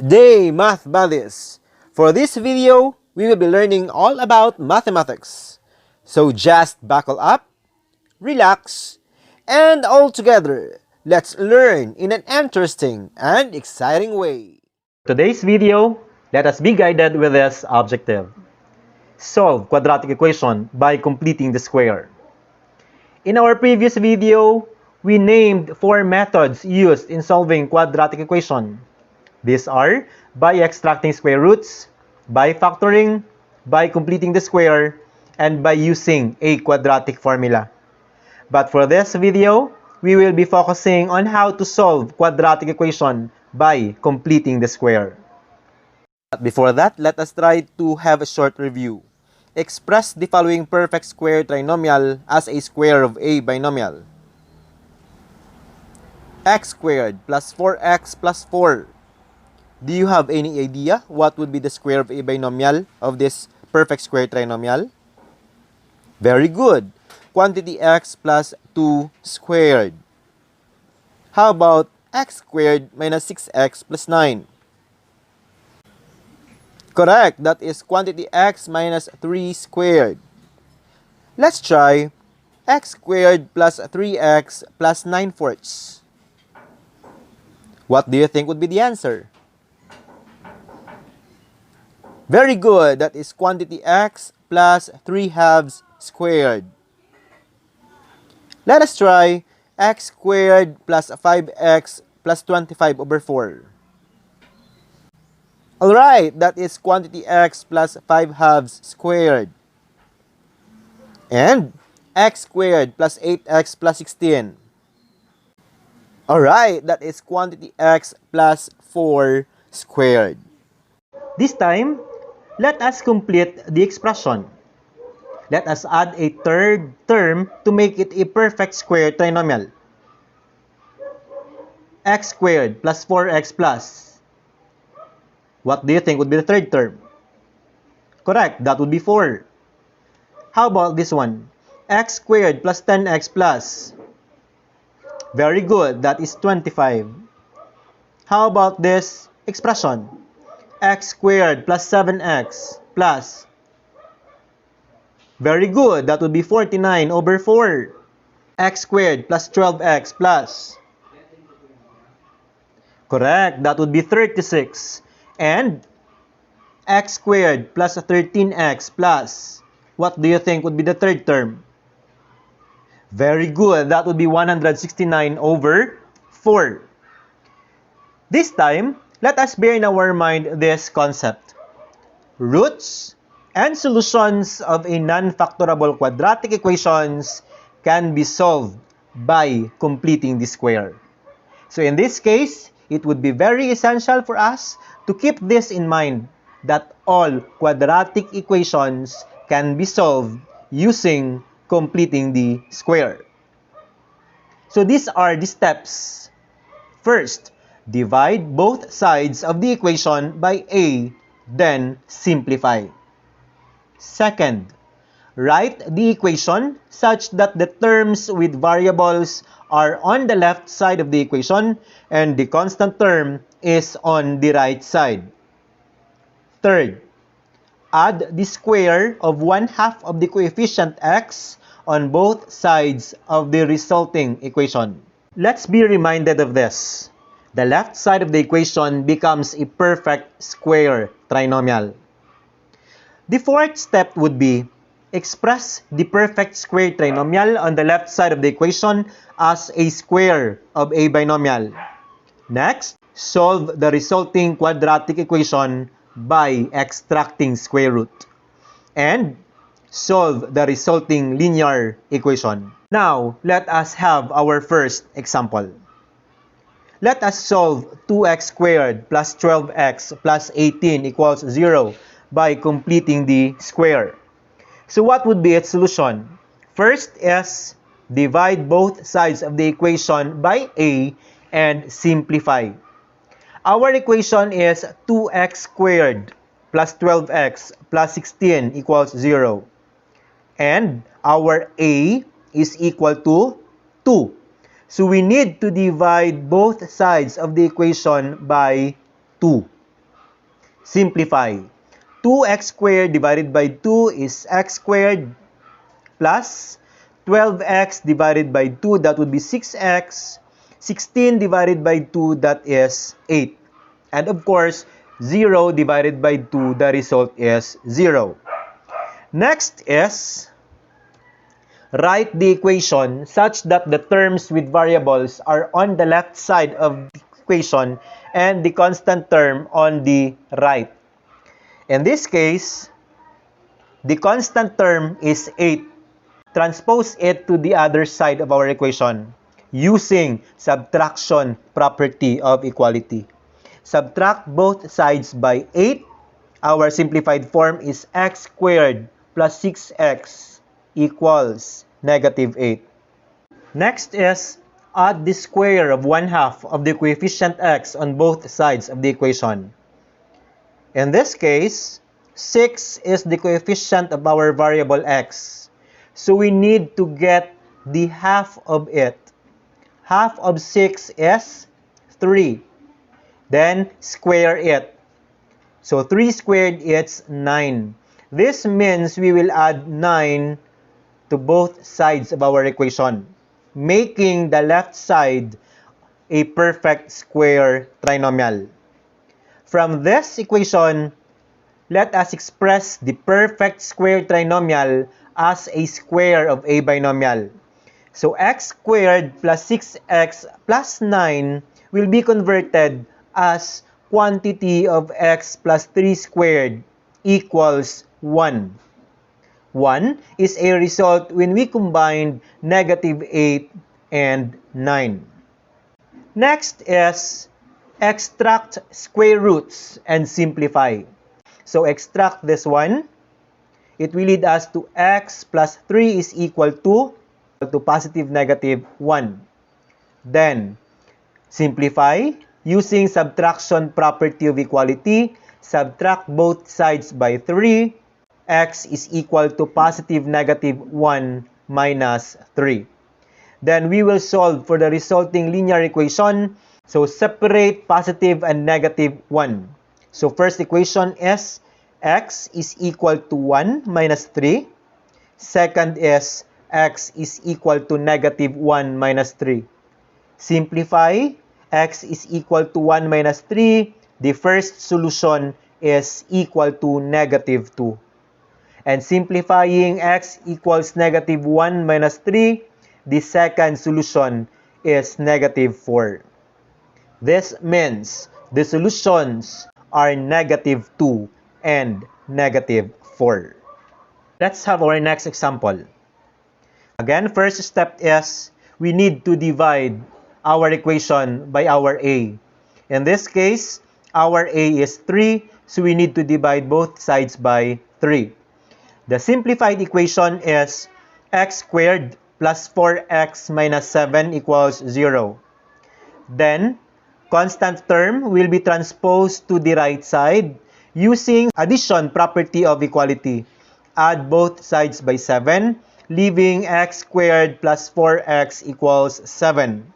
Good day, math buddies! For this video, we will be learning all about mathematics. So just buckle up, relax, and all together, let's learn in an interesting and exciting way. Today's video, let us be guided with this objective. Solve quadratic equation by completing the square. In our previous video, we named 4 methods used in solving quadratic equation. These are by extracting square roots, by factoring, by completing the square, and by using a quadratic formula. But for this video, we will be focusing on how to solve quadratic equation by completing the square. But before that, let us try to have a short review. Express the following perfect square trinomial as a square of a binomial. X squared plus 4x plus 4. Do you have any idea what would be the square of a binomial of this perfect square trinomial? Very good. Quantity x plus 2 squared. How about x squared minus 6x plus 9? Correct. That is quantity x minus 3 squared. Let's try x squared plus 3x plus 9 fourths. What do you think would be the answer? Very good. That is quantity x plus 3 halves squared. Let us try x squared plus 5x plus 25 over 4. Alright, that is quantity x plus 5 halves squared. And x squared plus 8x plus 16. Alright, that is quantity x plus 4 squared. This time, let us complete the expression. Let us add a third term to make it a perfect square trinomial. X squared plus 4x plus. What do you think would be the third term? Correct, that would be 4. How about this one? X squared plus 10x plus. Very good, that is 25. How about this expression? X squared plus 7x plus. Very good, that would be 49 over 4. X squared plus 12x plus. Correct, that would be 36. And x squared plus 13x plus. What do you think would be the third term? Very good, that would be 169 over 4. This time, let us bear in our mind this concept. Roots and solutions of a non-factorable quadratic equations can be solved by completing the square. So in this case, it would be very essential for us to keep this in mind, that all quadratic equations can be solved using completing the square. So these are the steps. First, divide both sides of the equation by a, then simplify. Second, write the equation such that the terms with variables are on the left side of the equation and the constant term is on the right side. Third, add the square of 1/2 of the coefficient x on both sides of the resulting equation. Let's be reminded of this. The left side of the equation becomes a perfect square trinomial. The fourth step would be express the perfect square trinomial on the left side of the equation as a square of a binomial. Next, solve the resulting quadratic equation by extracting square root. And solve the resulting linear equation. Now, let us have our first example. Let us solve 2x squared plus 12x plus 18 equals 0 by completing the square. So what would be its solution? First is divide both sides of the equation by a and simplify. Our equation is 2x squared plus 12x plus 16 equals 0. And our a is equal to 2. So we need to divide both sides of the equation by 2. Simplify. 2x squared divided by 2 is x squared plus 12x divided by 2, that would be 6x. 16 divided by 2, that is 8. And of course, 0 divided by 2, the result is 0. Next is, write the equation such that the terms with variables are on the left side of the equation and the constant term on the right. In this case, the constant term is 8. Transpose it to the other side of our equation using subtraction property of equality. Subtract both sides by 8. Our simplified form is x squared plus 6x equals negative 8. Next is, add the square of 1/2 of the coefficient x on both sides of the equation. In this case, 6 is the coefficient of our variable x. So we need to get the half of it. Half of 6 is 3. Then square it. So 3 squared is 9. This means we will add 9 to both sides of our equation, making the left side a perfect square trinomial. From this equation, let us express the perfect square trinomial as a square of a binomial. So x squared plus 6x plus 9 will be converted as quantity of x plus 3 squared equals 1. 1 is a result when we combine negative 8 and 9. Next is, extract square roots and simplify. So extract this one. It will lead us to x plus 3 is equal to positive negative 1. Then, simplify using subtraction property of equality. Subtract both sides by 3. X is equal to positive negative 1 minus 3. Then we will solve for the resulting linear equation. So separate positive and negative 1. So first equation is x is equal to 1 minus 3. Second is x is equal to negative 1 minus 3. Simplify, x is equal to 1 minus 3. The first solution is equal to negative 2. And simplifying x equals negative 1 minus 3, the second solution is negative 4. This means the solutions are negative 2 and negative 4. Let's have our next example. Again, first step is we need to divide our equation by our a. In this case, our a is 3, so we need to divide both sides by 3. The simplified equation is x squared plus 4x minus 7 equals 0. Then, constant term will be transposed to the right side using addition property of equality. Add both sides by 7, leaving x squared plus 4x equals 7.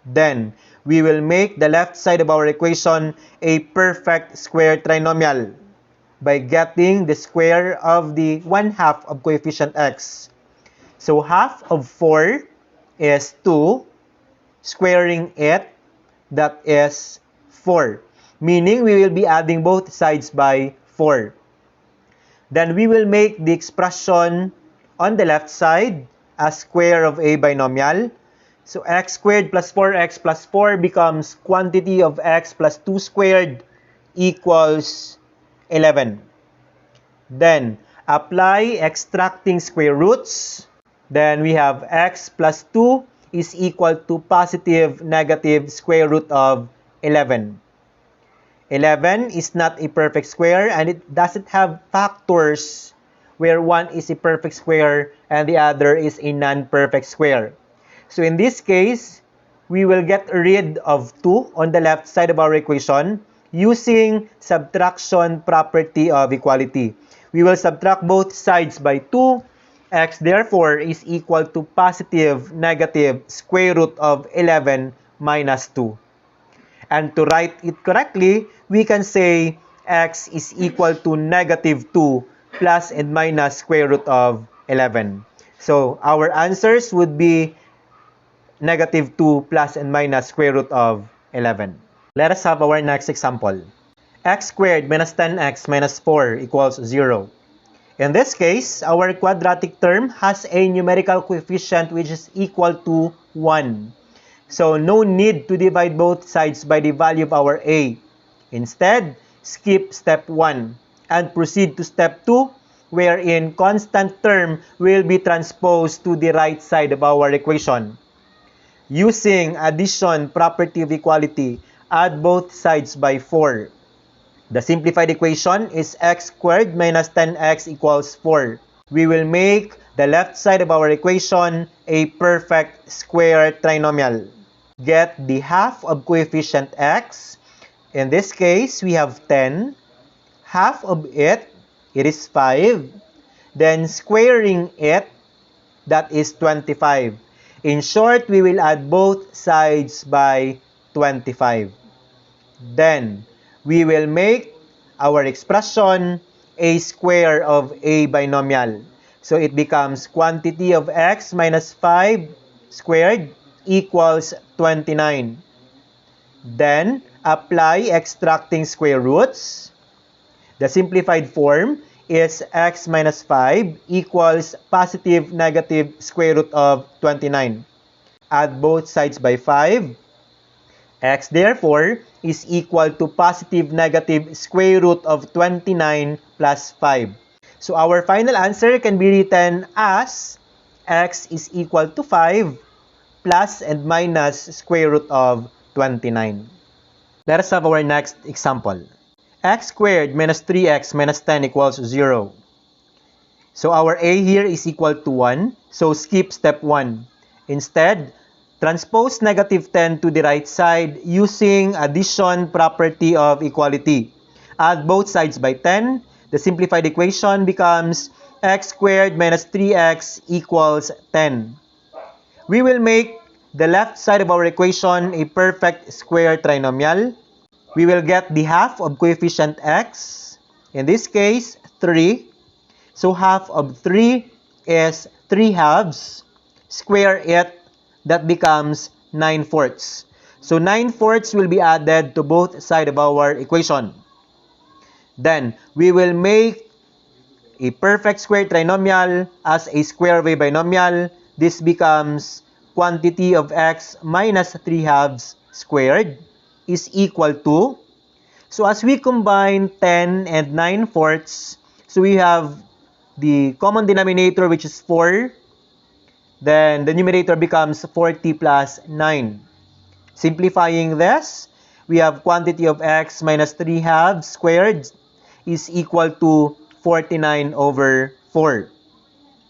Then, we will make the left side of our equation a perfect square trinomial by getting the square of the 1/2 of coefficient x. So half of 4 is 2, squaring it, that is 4. Meaning we will be adding both sides by 4. Then we will make the expression on the left side as square of a binomial. So x squared plus 4x plus 4 becomes quantity of x plus 2 squared equals 11. Then, apply extracting square roots. Then we have x plus 2 is equal to positive negative square root of 11. 11 is not a perfect square and it doesn't have factors where one is a perfect square and the other is a non-perfect square. So in this case, we will get rid of 2 on the left side of our equation using subtraction property of equality. We will subtract both sides by 2. X therefore is equal to positive negative square root of 11 minus 2. And to write it correctly, we can say x is equal to negative 2 plus and minus square root of 11. So our answers would be negative 2 plus and minus square root of 11. Let us have our next example. X squared minus 10x minus 4 equals 0. In this case, our quadratic term has a numerical coefficient which is equal to 1. So no need to divide both sides by the value of our a. Instead, skip step 1 and proceed to step 2, wherein constant term will be transposed to the right side of our equation. Using addition property of equality, add both sides by 4. The simplified equation is x squared minus 10x equals 4. We will make the left side of our equation a perfect square trinomial. Get the half of coefficient x. In this case, we have 10. Half of it is 5. Then squaring it, that is 25. In short, we will add both sides by 25. Then, we will make our expression a square of a binomial. So it becomes quantity of x minus 5 squared equals 29. Then, apply extracting square roots. The simplified form is x minus 5 equals positive negative square root of 29. Add both sides by 5. X therefore is equal to positive negative square root of 29 plus 5. So our final answer can be written as x is equal to 5 plus and minus square root of 29. Let us have our next example. X squared minus 3x minus 10 equals 0. So our a here is equal to 1. So skip step 1. Instead, transpose negative 10 to the right side using addition property of equality. Add both sides by 10. The simplified equation becomes x squared minus 3x equals 10. We will make the left side of our equation a perfect square trinomial. We will get the half of coefficient x. In this case, 3. So half of 3 is 3 halves. Square it, that becomes 9/4. So 9/4 will be added to both sides of our equation. Then, we will make a perfect square trinomial as a square of a binomial. This becomes quantity of x minus 3 halves squared is equal to, so as we combine 10 and 9/4, so we have the common denominator which is 4. Then the numerator becomes 40 plus 9. Simplifying this, we have quantity of x minus 3 halves squared is equal to 49 over 4.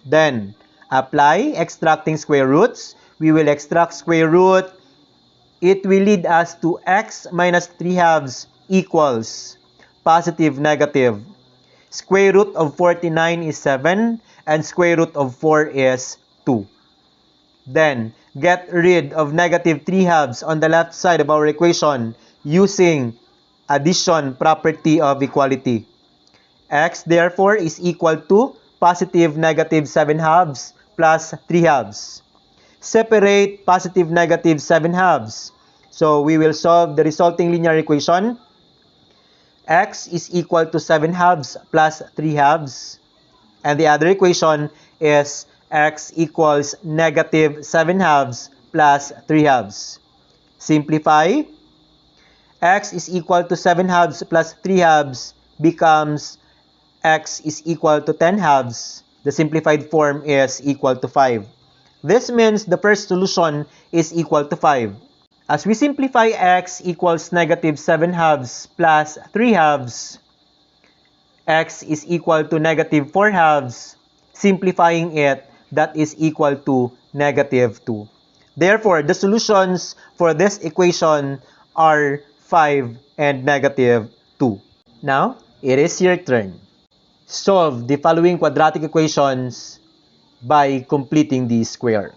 Then, apply extracting square roots. We will extract square root. It will lead us to x minus 3 halves equals positive negative. Square root of 49 is 7 and square root of 4 is 2. Then, get rid of negative 3 halves on the left side of our equation using addition property of equality. X therefore is equal to positive negative 7 halves plus 3 halves. Separate positive negative 7 halves. So we will solve the resulting linear equation. X is equal to 7 halves plus 3 halves. And the other equation is x equals negative 7 halves plus 3 halves. Simplify. X is equal to 7 halves plus 3 halves becomes x is equal to 10 halves. The simplified form is equal to 5. This means the first solution is equal to 5. As we simplify x equals negative 7 halves plus 3 halves, x is equal to negative 4 halves. Simplifying it, that is equal to negative 2. Therefore, the solutions for this equation are 5 and negative 2. Now, it is your turn. Solve the following quadratic equations by completing the square.